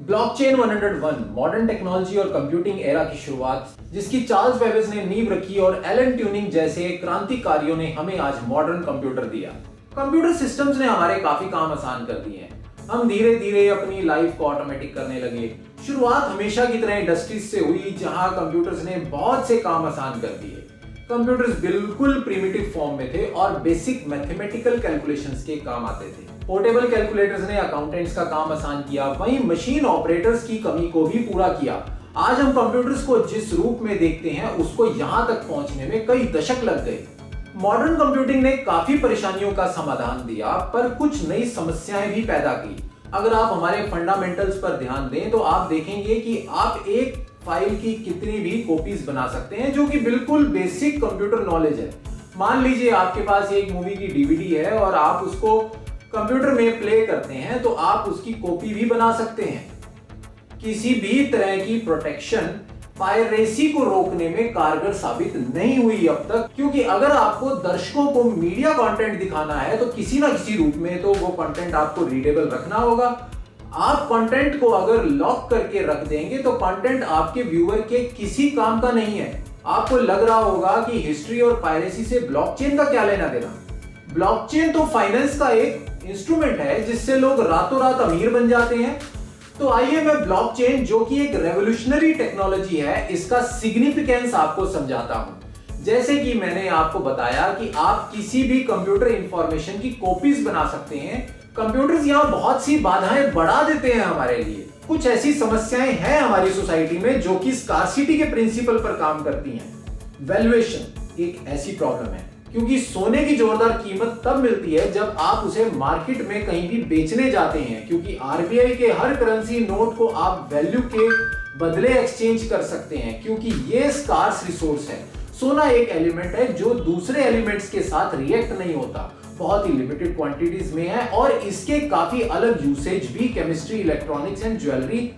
Blockchain 101 modern technology और computing era की शुरुआत, जिसकी चार्ल्स बेबेज ने नींव रखी और एलन ट्यूरिंग जैसे क्रांतिकारियों ने हमें आज मॉडर्न कंप्यूटर दिया। कंप्यूटर सिस्टम्स ने हमारे काफी काम आसान कर दिए हैं। हम धीरे धीरे अपनी लाइफ को ऑटोमेटिक करने लगे। शुरुआत हमेशा की तरह इंडस्ट्रीज से हुई, जहां कंप्यूटर्स ने बहुत से काम आसान कर दिए। कंप्यूटर्स बिल्कुल प्रिमिटिव फॉर्म में थे और बेसिक मैथमेटिकल कैलकुलेशंस के काम आते थे। पोर्टेबल कैलकुलेटर्स ने अकाउंटेंट्स का काम आसान किया, वहीं मशीन ऑपरेटर्स की कमी को भी पूरा किया। आज हम कंप्यूटर्स को जिस रूप में देखते हैं, उसको यहां तक पहुंचने में कई दशक लग गए। मॉडर्न कंप्यूटिंग ने काफी परेशानियों का समाधान दिया, पर कुछ नई समस्याएं भी पैदा की। अगर आप हमारे फंडामेंटल्स पर ध्यान दें तो आप देखेंगे कि आप एक फाइल की कितनी भी कॉपीज बना सकते हैं, जो कि बिल्कुल बेसिक कंप्यूटर नॉलेज है। मान लीजिए आपके पास एक मूवी की डीवीडी है और आप उसको कंप्यूटर में प्ले करते हैं, तो आप उसकी कॉपी भी बना सकते हैं। किसी भी तरह की प्रोटेक्शन पायरेसी को रोकने में कारगर साबित नहीं हुई अब तक, क्योंकि अगर आपको दर्शकों को मीडिया कंटेंट दिखाना है तो किसी ना किसी रूप में तो वो कंटेंट आपको रीडेबल रखना होगा। आप कंटेंट को अगर लॉक करके रख देंगे तो कंटेंट आपके व्यूअर के किसी काम का नहीं है। आपको लग रहा होगा कि हिस्ट्री और पायरेसी से ब्लॉकचेन का क्या लेना देना। ब्लॉकचेन तो फाइनेंस का एक इंस्ट्रूमेंट है जिससे लोग रातों रात अमीर बन जाते हैं। तो आइए मैं ब्लॉकचेन, जो कि एक रेवोल्यूशनरी टेक्नोलॉजी है, इसका सिग्निफिकेंस आपको समझाता हूं। जैसे कि मैंने आपको बताया कि आप किसी भी कंप्यूटर इंफॉर्मेशन की कॉपीज बना सकते हैं। कंप्यूटर्स यहां बहुत सी बाधाएं बढ़ा देते हैं हमारे लिए। कुछ ऐसी समस्याएं हैं हमारी सोसाइटी में जो कि स्कार्सिटी के प्रिंसिपल पर काम करती हैं। वैल्यूएशन एक ऐसी प्रॉब्लम है, क्योंकि सोने की जोरदार कीमत तब मिलती है जब आप उसे मार्केट में कहीं भी बेचने जाते हैं, क्योंकि आरबीआई के हर करेंसी नोट को आप वैल्यू के बदले एक्सचेंज कर सकते हैं, क्योंकि ये स्कार्स रिसोर्स है। सोना एक एलिमेंट है जो दूसरे एलिमेंट्स के साथ रिएक्ट नहीं होता, बहुत ही लिमिटेड क्वांटिटीज में है, और इसके काफी अलग यूसेज भी केमिस्ट्री, इलेक्ट्रॉनिक्स एंड ज्वेलरी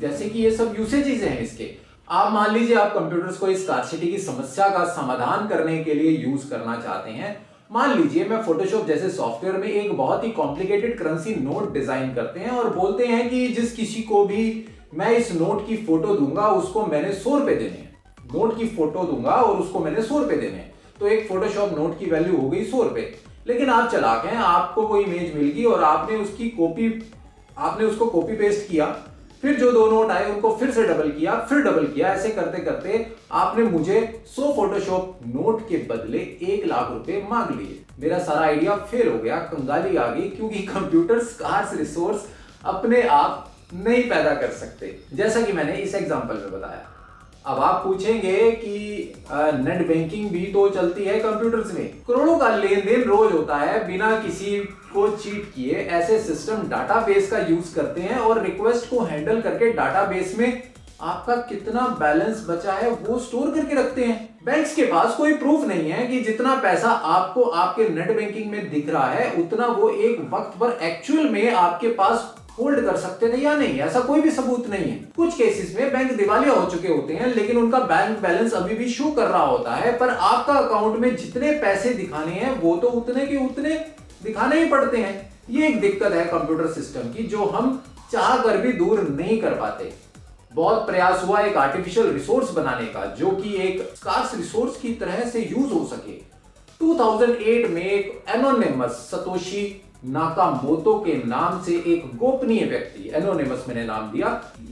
जैसे कि ये सब यूसेजेस हैं इसके। आप मान लीजिए आप कंप्यूटर्स को इस स्कार्सिटी की समस्या का समाधान करने के लिए यूज करना चाहते हैं। मान लीजिए मैं फोटोशॉप जैसे सॉफ्टवेयर में एक बहुत ही कॉम्प्लिकेटेड करेंसी नोट डिजाइन करते हैं और बोलते हैं कि जिस किसी को भी मैं इस नोट की फोटो दूंगा उसको मैंने 100 रुपए देने हैं। नोट की फोटो दूंगा और उसको मैंने 100 रुपए देने हैं, तो एक फोटोशॉप नोट की वैल्यू हो गई 100 रुपए। लेकिन आप चालाक हैं, आपको कोई इमेज मिल गई और आपने उसको कॉपी पेस्ट किया, फिर जो दो नोट आए उनको फिर से डबल किया, फिर डबल किया। ऐसे करते करते आपने मुझे 100 फोटोशॉप नोट के बदले 1 लाख रुपए मांग लिए। मेरा सारा आइडिया फेल हो गया, कंगाली आ गई, क्योंकि कंप्यूटर स्कार्स रिसोर्स अपने आप नहीं पैदा कर सकते, जैसा कि मैंने इस एग्जांपल में बताया। अब आप पूछेंगे कि नेट बैंकिंग भी तो चलती है कंप्यूटर्स में, करोड़ों का लेन देन रोज होता है बिना किसी को चीट किए। ऐसे सिस्टम डाटाबेस का यूज करते हैं और रिक्वेस्ट को हैंडल करके डाटाबेस में आपका कितना बैलेंस बचा है वो स्टोर करके रखते हैं। बैंक्स के पास कोई प्रूफ नहीं है कि जितना पैसा आपको आपके नेट बैंकिंग में दिख रहा है उतना वो एक वक्त पर एक्चुअल में आपके पास होल्ड कर सकते थे या नहीं, ऐसा कोई भी सबूत नहीं है। कुछ केसेस में बैंक दिवालिया हो चुके होते हैं, लेकिन उनका बैंक बैलेंस अभी भी शो कर रहा होता है, पर आपका अकाउंट में जितने पैसे दिखाने हैं वो तो उतने के उतने दिखाने ही पड़ते हैं। ये एक दिक्कत है कंप्यूटर सिस्टम की, जो हम चाह कर भी दूर नहीं कर पाते। बहुत प्रयास हुआ एक आर्टिफिशियल रिसोर्स बनाने का, जो कि एक स्कार्स रिसोर्स की तरह से यूज हो सके। 2008 में एक एनोनिमस सतोशी नाकामोतो के नाम से एक गोपनीय व्यक्ति, एनोनिमस मैंने नाम दिया,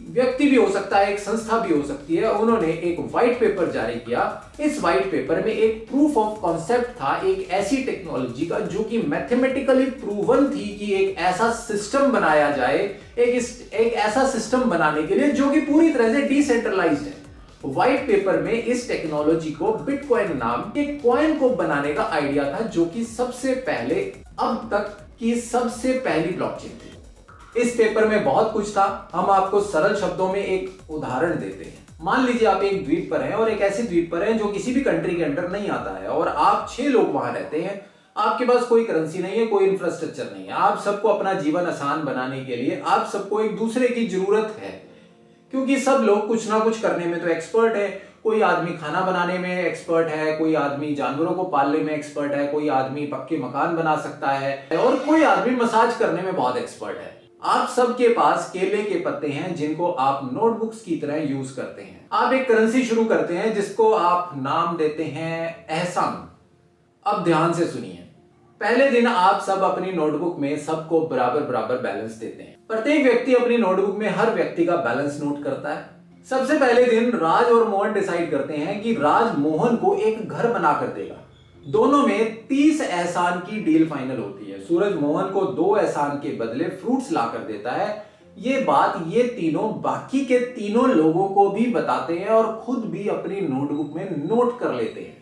व्यक्ति भी हो सकता है, एक संस्था भी हो सकती है, उन्होंने एक व्हाइट पेपर जारी किया। इस व्हाइट पेपर में एक प्रूफ ऑफ कॉन्सेप्ट था एक ऐसी टेक्नोलॉजी का जो कि मैथमेटिकली प्रूवन थी कि एक ऐसा सिस्टम बनाया जाए, एक ऐसा सिस्टम बनाने के लिए जो कि पूरी तरह से डिसेंट्रलाइज्ड है। व्हाइट पेपर में इस टेक्नोलॉजी को बिटकॉइन नाम के कॉइन को बनाने का आइडिया था, जो कि सबसे पहले अब तक की सबसे पहली ब्लॉकचेन थी। इस पेपर में बहुत कुछ था, हम आपको सरल शब्दों में एक उदाहरण देते हैं। मान लीजिए आप एक द्वीप पर हैं और एक ऐसे द्वीप पर हैं जो किसी भी कंट्री के अंडर नहीं आता है, और आप 6 लोग वहां रहते हैं। आपके पास कोई करेंसी नहीं है, कोई इंफ्रास्ट्रक्चर नहीं है। आप सबको अपना जीवन आसान बनाने के लिए आप सबको एक दूसरे की जरूरत है, क्योंकि सब लोग कुछ ना कुछ करने में तो एक्सपर्ट है। कोई आदमी खाना बनाने में एक्सपर्ट है, कोई आदमी जानवरों को पालने में एक्सपर्ट है, कोई आदमी पक्के मकान बना सकता है, और कोई आदमी मसाज करने में बहुत एक्सपर्ट है। आप सबके पास केले के पत्ते हैं जिनको आप नोटबुक्स की तरह यूज करते हैं। आप एक करेंसी शुरू करते हैं जिसको आप नाम देते हैं एहसान। अब ध्यान से सुनिए। पहले दिन आप सब अपनी नोटबुक में सबको बराबर बराबर बैलेंस देते हैं। प्रत्येक व्यक्ति अपनी नोटबुक में हर व्यक्ति का बैलेंस नोट करता है। सबसे पहले दिन राज और मोहन डिसाइड करते हैं कि राज मोहन को एक घर बनाकर देगा। दोनों में 30 एहसान की डील फाइनल होती है। सूरज मोहन को 2 एहसान के बदले फ्रूट्स लाकर देता है। ये बात ये तीनों बाकी के तीनों लोगों को भी बताते हैं और खुद भी अपनी नोटबुक में नोट कर लेते हैं।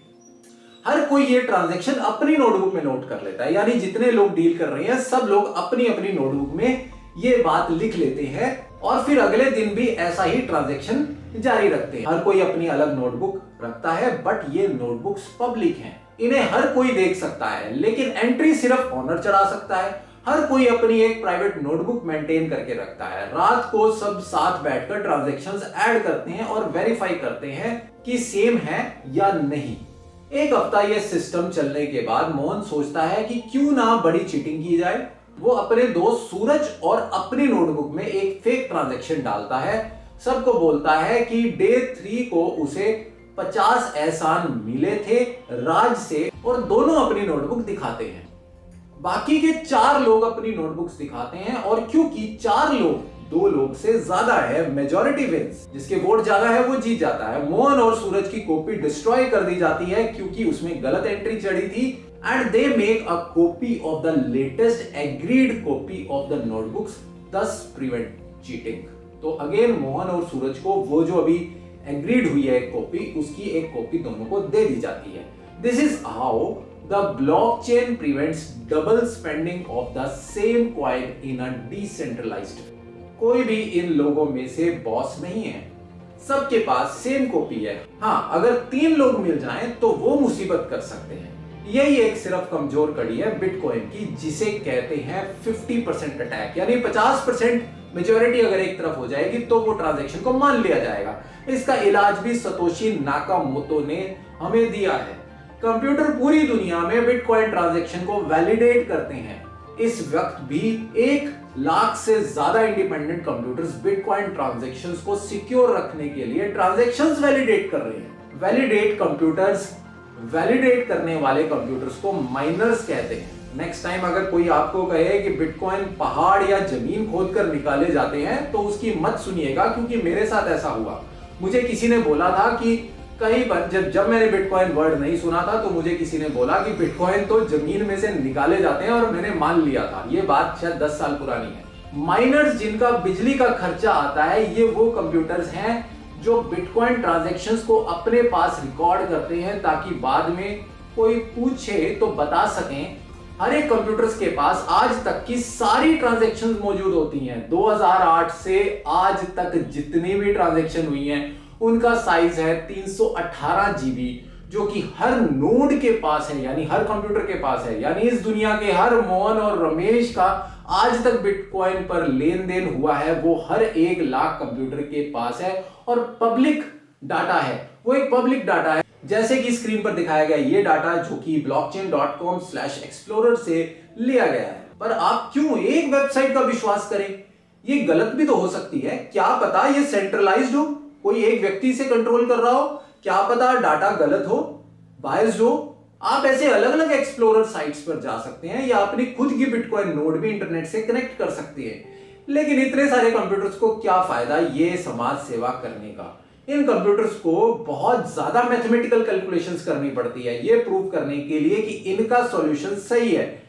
हर कोई ये ट्रांजैक्शन अपनी नोटबुक में नोट कर लेता है, यानी जितने लोग डील कर रहे हैं सब लोग अपनी अपनी नोटबुक में ये बात लिख लेते हैं और फिर अगले दिन भी ऐसा ही ट्रांजैक्शन जारी रखते हैं। हर कोई अपनी अलग नोटबुक रखता है, बट ये नोटबुक्स पब्लिक हैं, इन्हें हर कोई देख सकता है, लेकिन एंट्री सिर्फ ऑनर चढ़ा सकता है। हर कोई अपनी एक प्राइवेट नोटबुक मेंटेन करके रखता है। रात को सब साथ बैठकर ट्रांजैक्शंस ऐड करते हैं और वेरीफाई करते हैं कि सेम है या नहीं। एक हफ्ता यह सिस्टम चलने के बाद मोहन सोचता है कि क्यों ना बड़ी चीटिंग की जाए। वो अपने दोस्त सूरज और अपनी नोटबुक में एक फेक ट्रांजैक्शन डालता है। सबको बोलता है कि डे 3 को उसे 50 एहसान मिले थे राज से, और दोनों अपनी नोटबुक दिखाते हैं। बाकी के 4 लोग अपनी नोटबुक्स दिखाते हैं और क्योंकि 4 लोग 2 लोग से ज्यादा है, मेजॉरिटी विंस, जिसके वोट ज्यादा है वो जीत जाता है। मोहन और सूरज की कॉपी डिस्ट्रॉय कर दी जाती है क्योंकि उसमें गलत एंट्री चढ़ी थी, and they make a copy of the latest agreed copy of the notebooks, thus prevent cheating. तो अगेन मोहन और सूरज को वो जो अभी एग्रीड हुई है एक कॉपी, उसकी एक कॉपी दोनों को दे दी जाती है। This is how the blockchain prevents double spending of the same coin in a decentralised. कोई भी इन लोगों में से बॉस नहीं है, सबके पास सेम कॉपी है। हाँ, अगर 3 लोग मिल जाएं तो वो मुसीबत कर सकते हैं। यही एक सिर्फ कमजोर कड़ी है बिटकॉइन की, जिसे कहते हैं 50% अटैक, यानी 50% मेजॉरिटी अगर एक तरफ हो जाएगी तो वो ट्रांजैक्शन को मान लिया जाएगा। इसका इलाज भी सतोशी नाकामोटो ने हमें दिया है। कंप्यूटर पूरी दुनिया में बिटकॉइन ट्रांजैक्शन को वैलिडेट करते हैं। इस वक्त भी 1 लाख से ज्यादा इंडिपेंडेंट कंप्यूटर्स बिटकॉइन ट्रांजैक्शंस को सिक्योर रखने के लिए ट्रांजैक्शंस वैलिडेट कर रहे हैं। वैलिडेट कंप्यूटर्स, वैलिडेट करने वाले कंप्यूटर्स को माइनर्स कहते हैं। नेक्स्ट टाइम अगर कोई आपको कहे कि बिटकॉइन पहाड़ या जमीन खोदकर निकाले जाते हैं तो उसकी मत सुनिएगा, क्योंकि मेरे साथ ऐसा हुआ। मुझे किसी ने बोला था कि कई बार जब मैंने बिटकॉइन वर्ड नहीं सुना था तो मुझे किसी ने बोला कि बिटकॉइन तो जमीन में से निकाले जाते हैं, और मैंने मान लिया था। ये बात शायद 10 साल पुरानी है। माइनर्स जिनका बिजली का खर्चा आता है, ये वो कंप्यूटर्स हैं जो बिटकॉइन ट्रांजैक्शंस को अपने पास रिकॉर्ड करते हैं ताकि बाद में कोई पूछे तो बता सकें। हर एक कंप्यूटर्स के पास आज तक की सारी ट्रांजैक्शंस मौजूद होती हैं। 2008 से आज तक जितनी भी ट्रांजैक्शन हुई हैं उनका साइज है 318 जीबी, जो कि हर नोड के पास है, यानी हर कंप्यूटर के पास है। यानी इस दुनिया के हर मोहन और रमेश का आज तक बिटकॉइन पर लेन देन हुआ है वो हर 1 लाख कंप्यूटर के पास है, और पब्लिक डाटा है, वो एक पब्लिक डाटा है। जैसे कि स्क्रीन पर दिखाया गया ये डाटा, जो कि blockchain.com/explorer से लिया गया है। पर आप क्यों एक वेबसाइट का विश्वास करें? ये गलत भी तो हो सकती है। क्या पता ये सेंट्रलाइज्ड हो, कोई एक व्यक्ति से कंट्रोल कर रहा हो, क्या पता डाटा गलत हो, बायस्ड हो। आप ऐसे अलग अलग एक्सप्लोरर साइट्स पर जा सकते हैं या अपनी खुद की बिटकॉइन नोड भी इंटरनेट से कनेक्ट कर सकते हैं। लेकिन इतने सारे कंप्यूटर्स को क्या फायदा ये समाज सेवा करने का? इन कंप्यूटर्स को बहुत ज्यादा मैथमेटिकल कैलकुलेशंस करनी पड़ती है ये प्रूव करने के लिए कि इनका सॉल्यूशन सही है,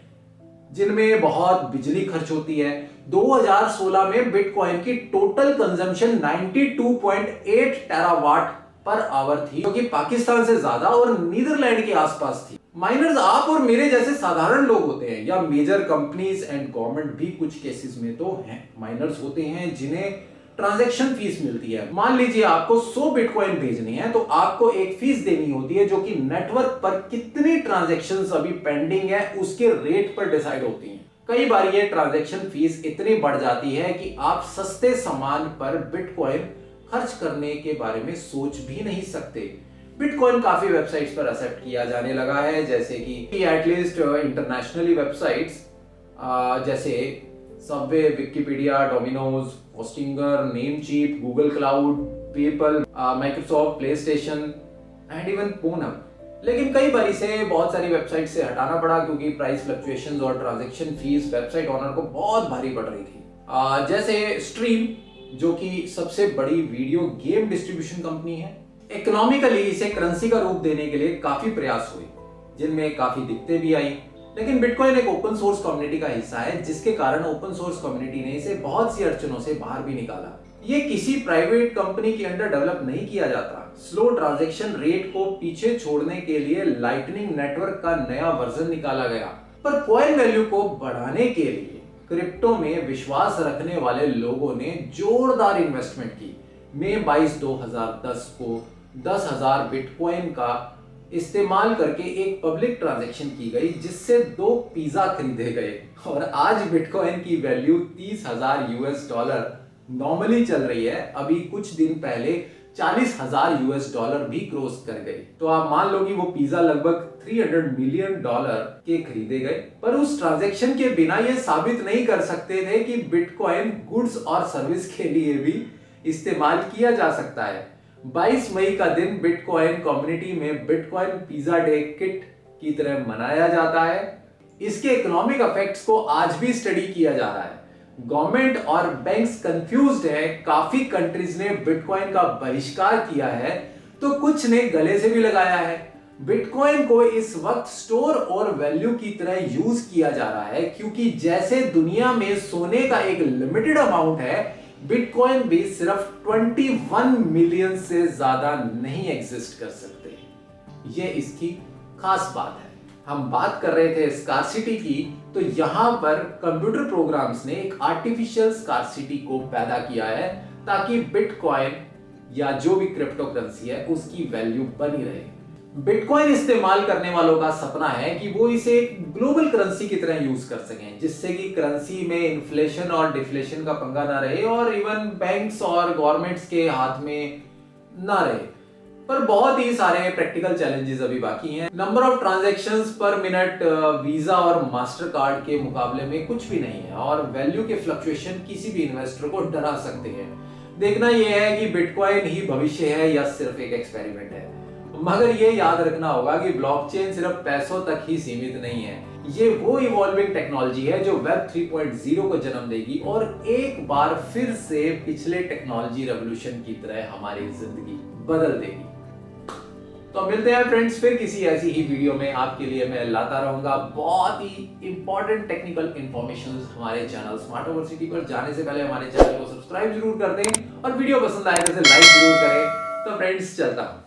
जिनमें बहुत बिजली खर्च होती है। 2016 में बिटकॉइन की total consumption 92.8 terawatt per hour थी, जो कि पाकिस्तान से ज्यादा और नीदरलैंड के आसपास थी। माइनर्स आप और मेरे जैसे साधारण लोग होते हैं, या मेजर कंपनीज एंड गवर्नमेंट भी कुछ केसेस में तो हैं। माइनर्स होते हैं जिन्हें ट्रांजैक्शन फीस मिलती है। मान लीजिए आपको 100 बिटकॉइन भेजनी है तो आपको एक फीस देनी होती है, जो कि नेटवर्क पर कितनी ट्रांजैक्शंस अभी पेंडिंग है उसके रेट पर डिसाइड होती है। कई बार ये ट्रांजैक्शन फीस इतनी बढ़ जाती है कि आप सस्ते सामान पर बिटकॉइन खर्च करने के बारे में सोच भी नहीं सकते। बिटकॉइन काफी वेबसाइट्स पर एक्सेप्ट किया जाने लगा है, जैसे कि एटलीस्ट इंटरनेशनली वेबसाइट्स जैसे Subway, Wikipedia, Domino's, Hostinger, Namecheap, Google Cloud, PayPal, Microsoft, PlayStation and even Pornhub. लेकिन कई बार इसे बहुत सारी वेबसाइट से हटाना पड़ा क्योंकि प्राइस फ्लक्चुएशंस और ट्रांजैक्शन फीस वेबसाइट ओनर को बहुत भारी पड़ रही थी। जैसे स्ट्रीम, जो कि सबसे बड़ी वीडियो गेम डिस्ट्रीब्यूशन कंपनी है, इकोनॉमिकली इसे करेंसी का रूप देने के लिए काफी प्रयास हुए, जिनमें काफी दिक्कतें भी आई। लेकिन बिटकॉइन एक ओपन सोर्स कम्युनिटी का हिस्सा है, जिसके कारण ओपन सोर्स कम्युनिटी ने इसे बहुत सी अड़चनों से बाहर भी निकाला। ये किसी प्राइवेट कंपनी के अंडर डेवलप नहीं किया जाता। स्लो ट्रांजैक्शन रेट को पीछे छोड़ने के लिए लाइटनिंग नेटवर्क का नया वर्जन निकाला गया, पर कॉइन वैल्यू को बढ़ाने के लिए क्रिप्टो में विश्वास रखने वाले लोगों ने जोरदार इन्वेस्टमेंट की। मई 22, 2010 को 10,000 बिटकॉइन का इस्तेमाल करके एक पब्लिक ट्रांजैक्शन की गई, जिससे 2 पिज्जा खरीदे गए और आज बिटकॉइन की वैल्यू $30,000 नॉर्मली चल रही है। अभी कुछ दिन पहले $40,000 भी क्रॉस कर गई। तो आप मान लो कि वो पिज्जा लगभग $300 मिलियन के खरीदे गए। पर उस ट्रांजैक्शन के बिना ये साबित नहीं कर सकते थे कि बिटकॉइन गुड्स और सर्विस के लिए भी इस्तेमाल किया जा सकता है। 22 मई का दिन बिटकॉइन कम्युनिटी में बिटकॉइन पिज्जा डे किट की तरह मनाया जाता है। इसके इकोनॉमिक इफेक्ट्स को आज भी स्टडी किया जा रहा है। गवर्नमेंट और बैंक्स कंफ्यूज्ड है। काफी कंट्रीज ने बिटकॉइन का बहिष्कार किया है, तो कुछ ने गले से भी लगाया है। बिटकॉइन को इस वक्त स्टोर और वैल्यू की तरह यूज किया जा रहा है, क्योंकि जैसे दुनिया में सोने का एक लिमिटेड अमाउंट है, बिटकॉइन भी सिर्फ 21 मिलियन से ज्यादा नहीं एग्जिस्ट कर सकते। ये इसकी खास बात है। हम बात कर रहे थे स्कार्सिटी की, तो यहां पर कंप्यूटर प्रोग्राम्स ने एक आर्टिफिशियल स्कार्सिटी को पैदा किया है, ताकि बिटकॉइन या जो भी क्रिप्टो करेंसी है उसकी वैल्यू बनी रहे। बिटकॉइन इस्तेमाल करने वालों का सपना है कि वो इसे एक ग्लोबल करेंसी की तरह यूज कर सकें, जिससे कि करेंसी में इन्फ्लेशन और डिफ्लेशन का पंगा ना रहे और इवन बैंक्स और गवर्नमेंट्स के हाथ में ना रहे। पर बहुत ही सारे प्रैक्टिकल चैलेंजेस अभी बाकी हैं। नंबर ऑफ ट्रांजैक्शंस पर मिनट वीजा और मास्टर कार्ड के मुकाबले में कुछ भी नहीं है, और वैल्यू के फ्लक्चुएशन किसी भी इन्वेस्टर को डरा सकते हैं। देखना यह है कि बिटकॉइन ही भविष्य है या सिर्फ एक एक्सपेरिमेंट है। मगर ये याद रखना होगा कि ब्लॉकचेन सिर्फ पैसों तक ही सीमित नहीं है। ये वो इवॉल्विंग टेक्नोलॉजी है जो वेब 3.0 को जन्म देगी और एक बार फिर से पिछले टेक्नोलॉजी रेवोल्यूशन की तरह हमारी जिंदगी बदल देगी। तो मिलते हैं फ्रेंड्स फिर किसी ऐसी ही वीडियो में। आपके लिए मैं लाता रहूंगा बहुत ही इंपॉर्टेंट टेक्निकल इंफॉर्मेशन हमारे चैनल स्मार्ट ओवर सिटी पर। जाने से पहले हमारे चैनल को सब्सक्राइब जरूर कर दें और वीडियो पसंद आए तो लाइक जरूर करें। तो फ्रेंड्स चलता हूं।